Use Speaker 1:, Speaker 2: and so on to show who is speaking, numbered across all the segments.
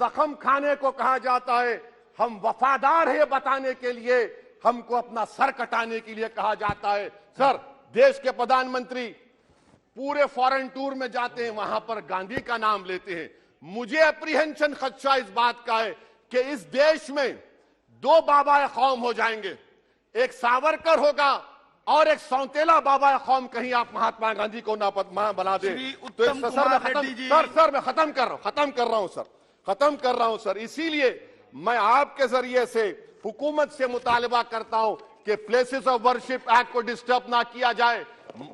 Speaker 1: जख्म खाने को कहा जाता है, हम वफादार है बताने के लिए, हमको अपना सर कटाने के लिए कहा जाता है। सर, देश के प्रधानमंत्री पूरे फॉरेन टूर में जाते हैं, वहां पर गांधी का नाम लेते हैं। मुझे अप्रीहेंशन, खदशा इस बात का है कि इस देश में दो बाबा कौम हो जाएंगे, एक सावरकर होगा और एक सौतेला बाबा कौम। कहीं आप महात्मा गांधी को ना बना दे तो सर मैं खत्म कर रहा हूं सर। इसीलिए मैं आपके जरिए से हुकूमत से मुतालबा करता हूं कि प्लेसेस ऑफ वर्शिप एक्ट को डिस्टर्ब ना किया जाए,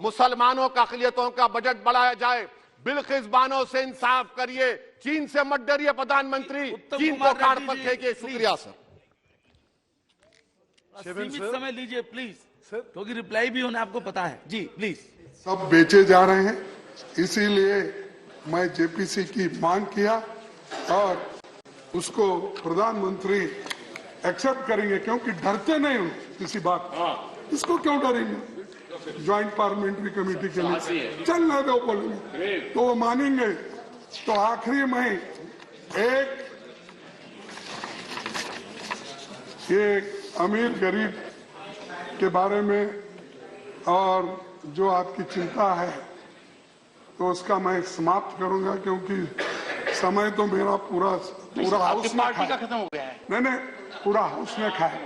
Speaker 1: मुसलमानों का अक़लियतों का बजट बढ़ाया जाए, बिल्किस बानो से इंसाफ करिए, चीन से मत डरिए प्रधानमंत्री, चीन को काट पर फेंकिए। शुक्रिया सर।
Speaker 2: सीमित समय लीजिए प्लीज, क्योंकि रिप्लाई भी होना आपको पता है। जी प्लीज।
Speaker 3: सब बेचे जा रहे हैं, इसीलिए मैं जेपीसी की मांग किया और उसको प्रधानमंत्री एक्सेप्ट करेंगे, क्योंकि डरते नहीं हूं किसी बात। इसको क्यों डरेंगे? ज्वाइंट पार्लियामेंट्री कमेटी के लिए चलने दो, बोलेंगे तो वो मानेंगे। तो आखिरी में एक अमीर गरीब के बारे में और जो आपकी चिंता है तो उसका मैं समाप्त करूंगा, क्योंकि समय तो मेरा पूरा हाउस में
Speaker 2: पार्टी का खत्म हो गया है।
Speaker 3: नहीं, पूरा हाउस में खाए,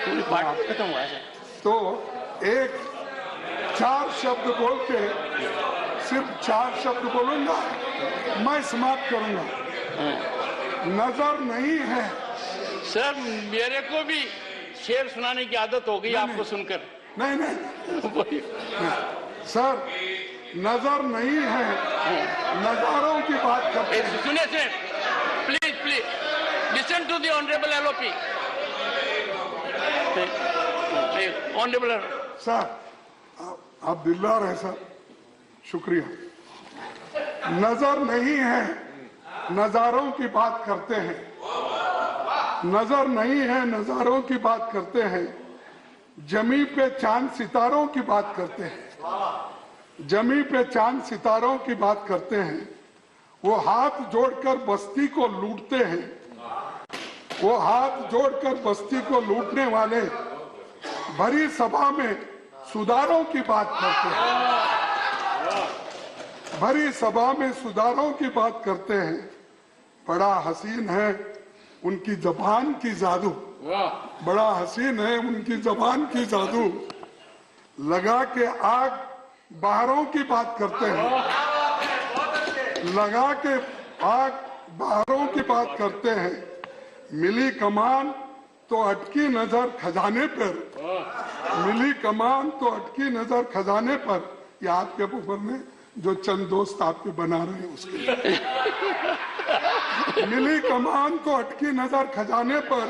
Speaker 2: पूरी पार्टी खत्म हुआ है।
Speaker 3: तो एक 4 शब्द बोल के, सिर्फ 4 शब्द बोलूंगा, मैं समाप्त करूंगा। नजर नहीं है
Speaker 2: सर, मेरे को भी शेर सुनाने की आदत हो गई आपको सुनकर।
Speaker 3: नहीं सर, नजर नहीं है, नजारों की बात करते हैं।
Speaker 2: सुनिए please listen to the honourable LOP. Honourable
Speaker 3: sir, आप दिलदार हैं सर, शुक्रिया। नजर नहीं है, नजारों की बात करते हैं। नजर नहीं है, नजारों की बात करते हैं। जमी पे चांद सितारों की बात करते हैं। जमी पे चांद सितारों की बात करते हैं। वो हाथ जोड़कर बस्ती को लूटते हैं। वो हाथ जोड़कर बस्ती को लूटने वाले भरी सभा में सुधारों की बात करते हैं। भरी सभा में सुधारों की बात करते हैं। बड़ा हसीन है उनकी जबान की जादू, बड़ा हसीन है उनकी जबान की जादू। लगा के आग बाहरों की बात करते हैं। लगा के आग बाहरों की बात करते हैं। मिली कमान तो अटकी नजर खजाने पर। मिली कमान तो अटकी नजर खजाने पर। ये आपके ऊपर में जो चंद दोस्त आपके बना रहे हैं उसके मिली कमान तो अटकी नजर खजाने पर।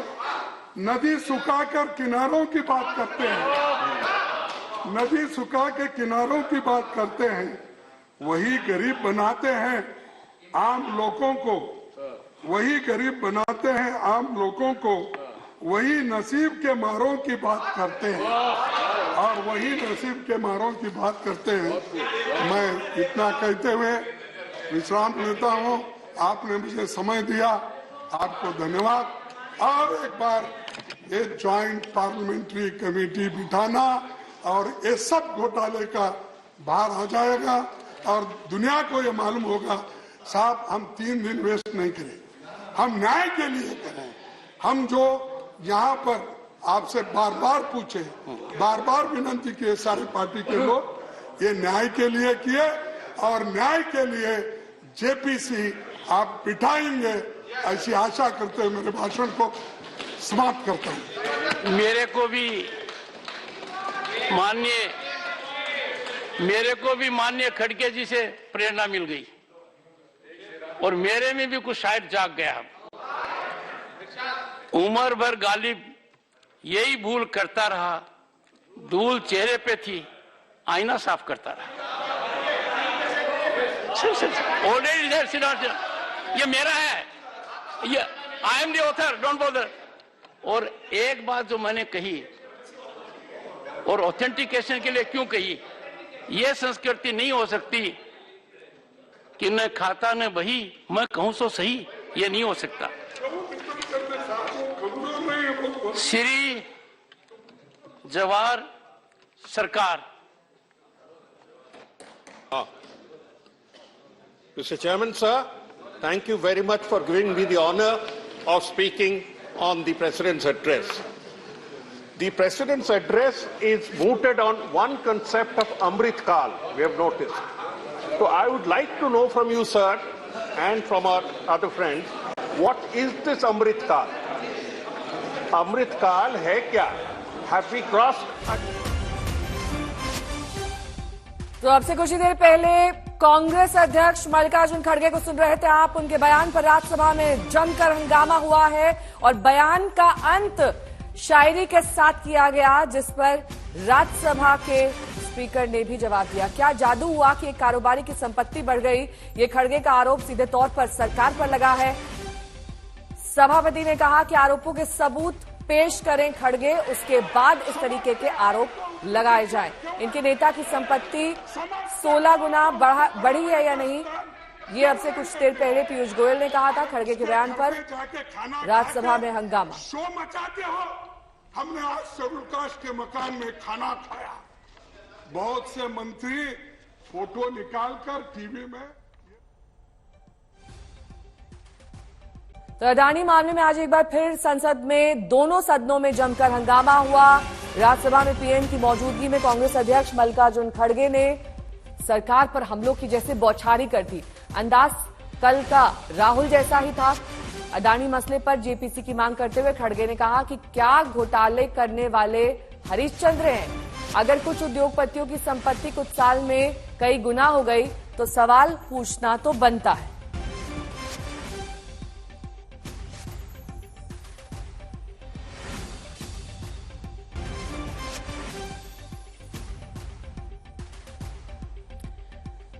Speaker 3: नदी सुखाकर किनारों की बात करते हैं। नदी सुखा के किनारों की बात करते हैं। वही गरीब बनाते हैं आम लोगों को। वही गरीब बनाते हैं आम लोगों को। वही नसीब के मारों की बात करते हैं और वही नसीब के मारों की बात करते हैं। मैं इतना कहते हुए विश्राम लेता हूं। आपने मुझे समय दिया, आपको धन्यवाद। और एक बार ये ज्वाइंट पार्लियामेंट्री कमेटी बिठाना और ये सब घोटाले का बाहर आ जाएगा और दुनिया को ये मालूम होगा। साहब, हम 3 दिन वेस्ट नहीं करें, हम न्याय के लिए करें। हम जो यहाँ पर आपसे बार बार पूछे, बार बार विनती किए सारी पार्टी के लोग, ये न्याय के लिए किए और न्याय के लिए जेपीसी आप बिठाएंगे, ऐसी आशा करते हुए मेरे भाषण को समाप्त करता हूँ।
Speaker 2: मेरे को भी माननीय खड़गे जी से प्रेरणा मिल गई और मेरे में भी कुछ शायद जाग गया। उम्र भर गालिब यही भूल करता रहा। धूल चेहरे पे थी, आईना साफ करता रहा। ये मेरा है, ये I am the author, don't bother. और एक बात जो मैंने कही और ऑथेंटिकेशन के लिए क्यों कही, ये संस्कृति नहीं हो सकती कि न खाता न बही, मैं कहूं सो सही। ये नहीं हो सकता। श्री जवाहर सरकार।
Speaker 4: Mr. Chairman, sir, thank you very much for giving me the honor of speaking on the President's address. The President's address is mooted on one concept of Amrit Kal, we have noticed. So I would like to know from you, sir, and from our other friends, what is this Amrit Kal? Amrit Kal hai kya? Have we crossed?
Speaker 5: तो अब से कुछ ही देर पहले कांग्रेस अध्यक्ष मल्लिकार्जुन खड़गे को सुन रहे थे आप। उनके बयान पर राज्यसभा में जमकर हंगामा हुआ है और बयान का अंत शायरी के साथ किया गया, जिस पर राज्यसभा के स्पीकर ने भी जवाब दिया। क्या जादू हुआ कि एक कारोबारी की संपत्ति बढ़ गई? ये खड़गे का आरोप सीधे तौर पर सरकार पर लगा है। सभापति ने कहा कि आरोपों के सबूत पेश करें खड़गे, उसके बाद इस तरीके के आरोप लगाए जाएं। इनके नेता की संपत्ति 16 गुना बढ़ी है या नहीं, ये अब से कुछ देर पहले पीयूष गोयल ने कहा था। खड़गे के बयान पर राज्यसभा में हंगामा।
Speaker 3: शो मचाते हो। हमने आज शेड्यूल कास्ट के मकान में खाना खाया। बहुत से मंत्री फोटो निकालकर टीवी में।
Speaker 5: तो अडानी मामले में आज एक बार फिर संसद में दोनों सदनों में जमकर हंगामा हुआ। राज्यसभा में पीएम की मौजूदगी में कांग्रेस अध्यक्ष मल्लिकार्जुन खड़गे ने सरकार पर हमलों की जैसे बौछारी कर दी। अंदाज कल का राहुल जैसा ही था। अडानी मसले पर जेपीसी की मांग करते हुए खड़गे ने कहा कि क्या घोटाले करने वाले हरिश्चंद्र हैं? अगर कुछ उद्योगपतियों की संपत्ति कुछ साल में कई गुना हो गई तो सवाल पूछना तो बनता है।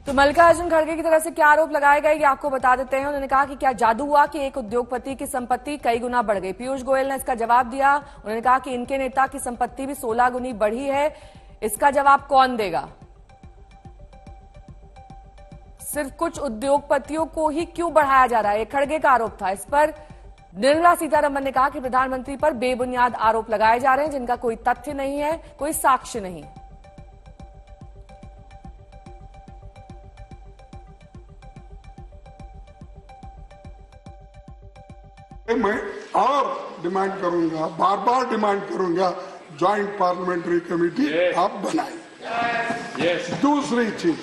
Speaker 5: तो मल्लिकार्जुन खड़गे की तरफ से क्या आरोप लगाए गए ये आपको बता देते हैं। उन्होंने कहा कि क्या जादू हुआ कि एक उद्योगपति की संपत्ति कई गुना बढ़ गई। पीयूष गोयल ने इसका जवाब दिया। उन्होंने कहा कि इनके नेता की संपत्ति भी 16 गुनी बढ़ी है। इसका जवाब कौन देगा? सिर्फ कुछ उद्योगपतियों को ही क्यों बढ़ाया जा रहा है, ये खड़गे का आरोप था। इस पर निर्मला सीतारमण ने कहा कि प्रधानमंत्री पर बेबुनियाद आरोप लगाए जा रहे हैं जिनका कोई तथ्य नहीं है, कोई साक्ष्य नहीं।
Speaker 3: मैं और डिमांड करूंगा, बार बार डिमांड करूंगा, ज्वाइंट पार्लियामेंट्री कमेटी आप बनाएं। दूसरी चीज,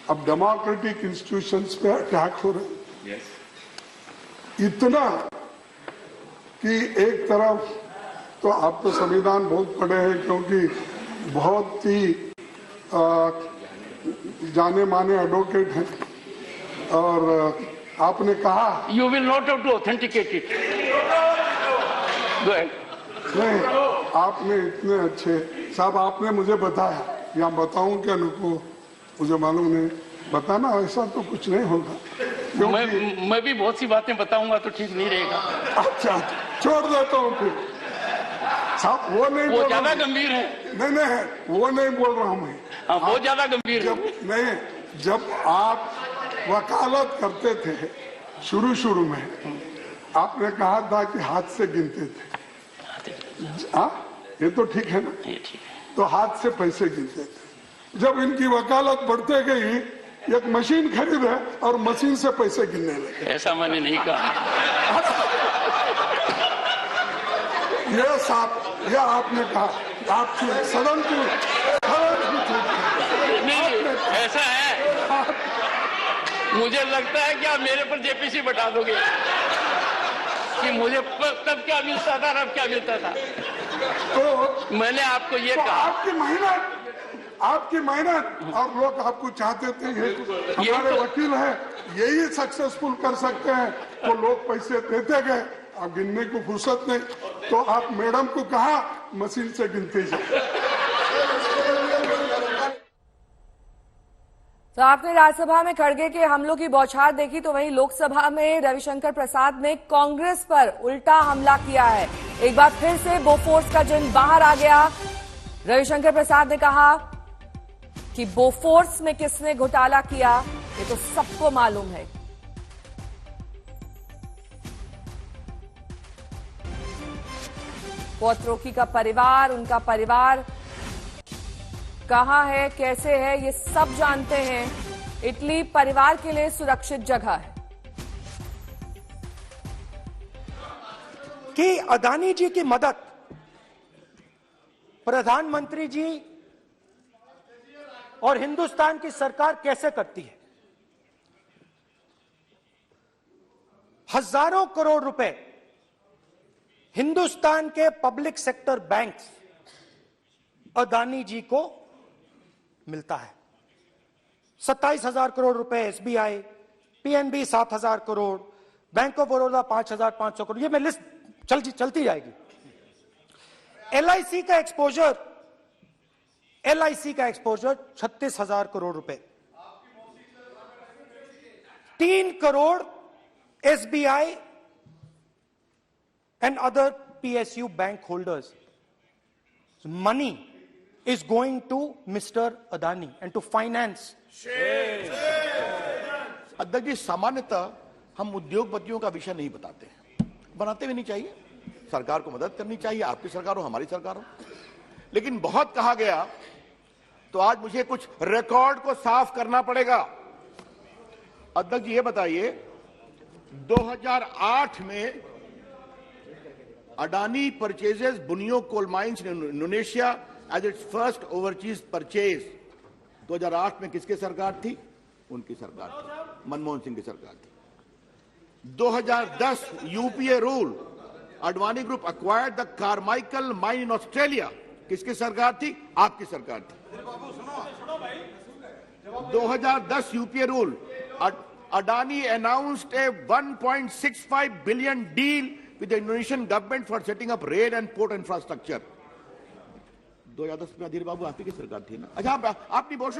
Speaker 3: अब डेमोक्रेटिक इंस्टीट्यूशंस पे अटैक हो रहे हैं। इतना कि एक तरफ तो आप तो संविधान बहुत पढ़े हैं क्योंकि बहुत ही जाने माने एडवोकेट हैं और आपने कहा
Speaker 2: you will not have to authenticate it.
Speaker 3: नहीं, आपने इतने अच्छे साहब आपने मुझे बताया, या बताऊं क्या नुको, मुझे मालूम नहीं, बताना ऐसा तो कुछ नहीं होगा।
Speaker 2: मैं भी बहुत सी बातें बताऊंगा तो ठीक नहीं रहेगा।
Speaker 3: अच्छा, छोड़ देता हूँ फिर साहब। वो नहीं,
Speaker 2: वो ज्यादा गंभीर है।
Speaker 3: नहीं, वो नहीं बोल रहा हूँ मैं।
Speaker 2: हाँ, बहुत ज्यादा गंभीर है।
Speaker 3: नहीं, जब आप वकालत करते थे शुरू में, आपने कहा था कि हाथ से गिनते थे। हाँ, ये तो ठीक है ना?
Speaker 2: ये ठीक है।
Speaker 3: तो हाथ से पैसे गिनते थे। जब इनकी वकालत बढ़ते गई, एक मशीन खरीदे और मशीन से पैसे गिनने लगे।
Speaker 2: ऐसा मैंने नहीं कहा।
Speaker 3: ये साहब, ये आपने कहा, आपकी सदन की
Speaker 2: ऐसा है। मुझे लगता है कि आप मेरे पर जेपीसी बता दोगे कि मुझे तब क्या मिलता था और अब क्या मिलता था।
Speaker 3: तो
Speaker 2: मैंने आपको ये
Speaker 3: तो
Speaker 2: कहा,
Speaker 3: आपकी मेहनत और लोग आपको चाहते थे। हमारे वकील हैं, यही सक्सेसफुल कर सकते हैं। तो लोग पैसे देते गए, अब गिनने को फुर्सत नहीं, तो आप मैडम को कहा मशीन से गिनते जाए।
Speaker 5: तो आपने राज्यसभा में खड़गे के हमलों की बौछार देखी, तो वहीं लोकसभा में रविशंकर प्रसाद ने कांग्रेस पर उल्टा हमला किया है। एक बार फिर से बोफोर्स का जिन बाहर आ गया। रविशंकर प्रसाद ने कहा कि बोफोर्स में किसने घोटाला किया ये तो सबको मालूम है। पोत्रोकी का परिवार, उनका परिवार कहां है, कैसे है, ये सब जानते हैं। इटली परिवार के लिए सुरक्षित जगह है।
Speaker 6: कि अदानी जी की मदद प्रधानमंत्री जी और हिंदुस्तान की सरकार कैसे करती है। हजारों करोड़ रुपए हिंदुस्तान के पब्लिक सेक्टर बैंक्स अदानी जी को मिलता है। 27,000 करोड़ रुपए SBI, PNB 7,000 crore, bank of Baroda 5,500 crore, ये मैं लिस्ट चलती जाएगी। एलआईसी का एक्सपोजर 36,000 करोड़ रुपए, 3 crore SBI and other PSU bank holders. Money is going to Mr. Adani and to finance.
Speaker 1: अध्यक्ष जी, सामान्यतः हम उद्योगपतियों का विषय नहीं बताते हैं, बनाते भी नहीं चाहिए। सरकार को मदद करनी चाहिए, आपकी सरकार हो हमारी सरकार हो। लेकिन बहुत कहा गया तो आज मुझे कुछ रिकॉर्ड को साफ करना पड़ेगा। अध्यक्ष जी, ये बताइए 2008 में Adani purchases Bunio coal mines in Indonesia as its first overseas purchase। 2008 में किसकी सरकार थी? उनकी सरकार थी, मनमोहन सिंह की सरकार थी। 2010 UPA rule, Adani Group acquired the Carmichael mine in Australia। किसकी सरकार थी? आपकी सरकार थी। 2010 UPA rule, Adani announced a 1.65 billion deal with the Indonesian government for setting up rail and port infrastructure। 2010 में अधीर बाबू आपकी सरकार थी ना? अच्छा, आप नहीं बोल